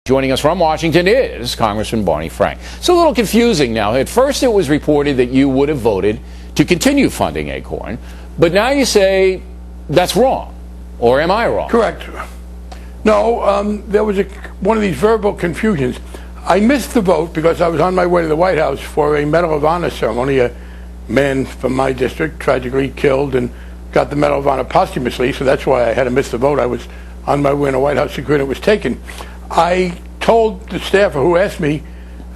Joining us from Washington is Congressman Barney Frank. It's a little confusing now. At first it was reported that you would have voted to continue funding ACORN, but now you say that's wrong. Or am I wrong? Correct. No, there was one of these verbal confusions. I missed the vote because I was on my way to the White House for a Medal of Honor ceremony. A man from my district tragically killed and got the Medal of Honor posthumously, so that's why I had to miss the vote. I was on my way to the White House security. It was taken. I told the staffer who asked me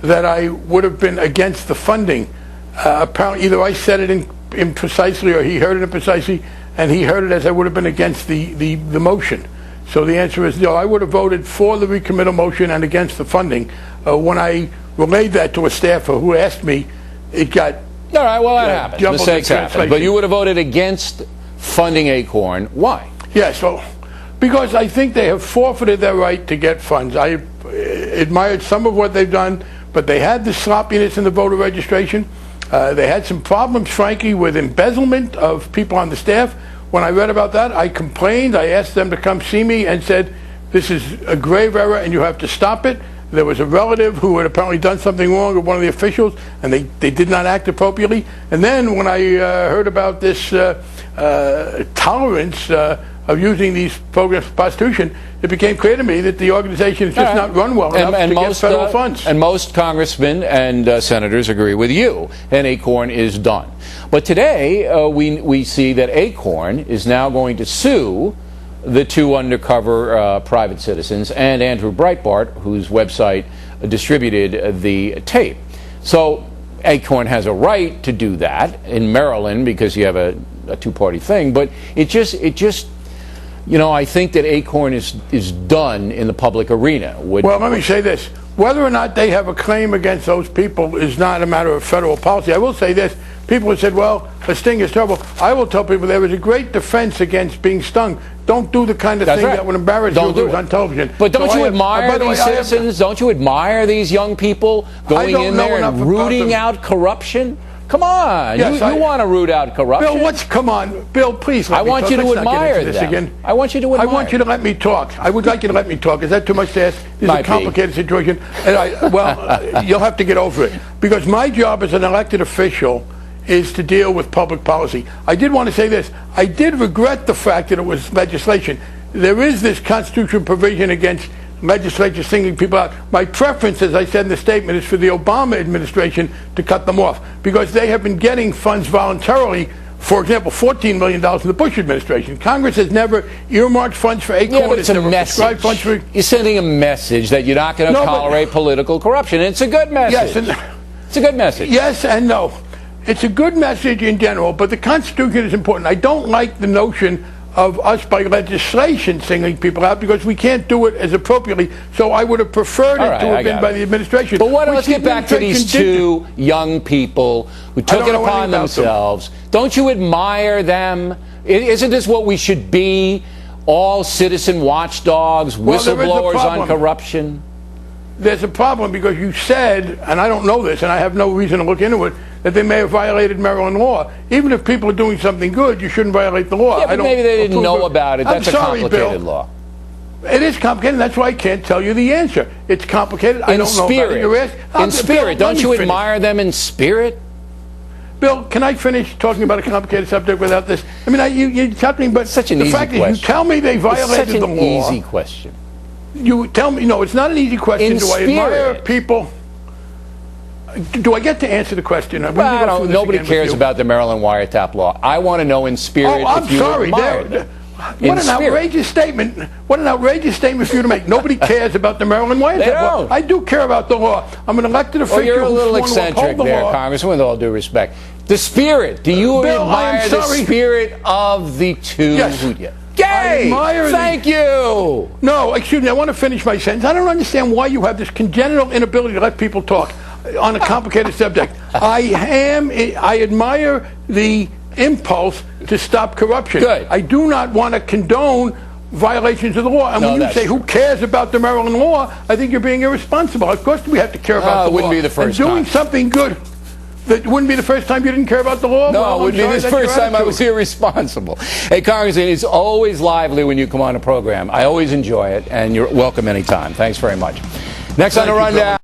that I would have been against the funding. Apparently, either I said it imprecisely or he heard it imprecisely, and he heard it as I would have been against the motion. So the answer is no. I would have voted for the recommittal motion and against the funding. When I relayed that to a staffer who asked me, it got all right. Well, that happens. Mistakes happen. But you would have voted against funding ACORN. Why? Yes. Well, because I think they have forfeited their right to get funds. I admired some of what they've done, but they had the sloppiness in the voter registration. They had some problems, frankly, with embezzlement of people on the staff. When I read about that, I complained. I asked them to come see me and said, this is a grave error and you have to stop it. There was a relative who had apparently done something wrong with one of the officials, and they did not act appropriately. And then when I heard about this tolerance of using these programs for prostitution, it became clear to me that the organization is just not run well enough to get federal funds. And most congressmen and senators agree with you, and ACORN is done. But today, we see that ACORN is now going to sue the two undercover private citizens and Andrew Breitbart, whose website distributed the tape. So ACORN has a right to do that in Maryland because you have a two-party thing, but it just you know, I think that ACORN is done in the public arena. Well, let me say this. Whether or not they have a claim against those people is not a matter of federal policy. I will say this. People have said, well, a sting is terrible. I will tell people there is a great defense against being stung. Don't do the kind of thing that would embarrass you on television. But don't you admire these citizens? Don't you admire these young people going in there and rooting out corruption? Come on, yes, you want to root out corruption. Bill, come on, Bill, please let me talk. I want you to admire them. I want you to admire. I want you to let me talk. I would like you to let me talk. Is that too much to ask? This is a complicated situation. And well, you'll have to get over it. Because my job as an elected official is to deal with public policy. I did want to say this. I did regret the fact that it was legislation. There is this constitutional provision against legislature singling people out. My preference, as I said in the statement, is for the Obama administration to cut them off because they have been getting funds voluntarily. For example, $14 million in the Bush administration. Congress has never earmarked funds for ACORN. Yeah, but it's a message. You're sending a message that you're not going to tolerate political corruption. It's a good message. Yes, it's a good message. Yes and no. It's a good message in general, but the Constitution is important. I don't like the notion of us by legislation singling people out because we can't do it as appropriately. So I would have preferred it to have been by the administration. But let's get back to these two young people who took it upon themselves. Don't you admire them? Isn't this what we should be? All citizen watchdogs, whistleblowers on corruption? There's a problem because you said, and I don't know this, and I have no reason to look into it, that they may have violated Maryland law. Even if people are doing something good, you shouldn't violate the law. Yeah, but maybe they didn't know about it. That's a complicated law. It is complicated. That's why I can't tell you the answer. It's complicated. I don't know about it. In spirit. Don't you admire them in spirit? Bill, can I finish talking about a complicated subject without this? I mean, you tell me, but such an easy question. The fact that you tell me they violated the law. It's such an easy question. You tell me, no, it's not an easy question. Do I admire people? Do I get to answer the question? Well, nobody cares about the Maryland wiretap law. I want to know in spirit if you admire them. What an outrageous statement. What an outrageous statement for you to make. Nobody cares about the Maryland wiretap law. I do care about the law. I'm an elected official. Well, you're a little eccentric there, Congressman, with all due respect. The spirit. Do you admire the spirit of the two? Yes. Yay! Thank you! No, excuse me, I want to finish my sentence. I don't understand why you have this congenital inability to let people talk on a complicated subject. I admire the impulse to stop corruption. Good. I do not want to condone violations of the law. And when you say, who cares about the Maryland law, I think you're being irresponsible. Of course we have to care about the law. It wouldn't be the first time. Doing something good. That wouldn't be the first time you didn't care about the law? No, it wouldn't be the first time I was irresponsible. Hey, Congressman, it's always lively when you come on a program. I always enjoy it, and you're welcome anytime. Thanks very much. Next on Thank the you, rundown.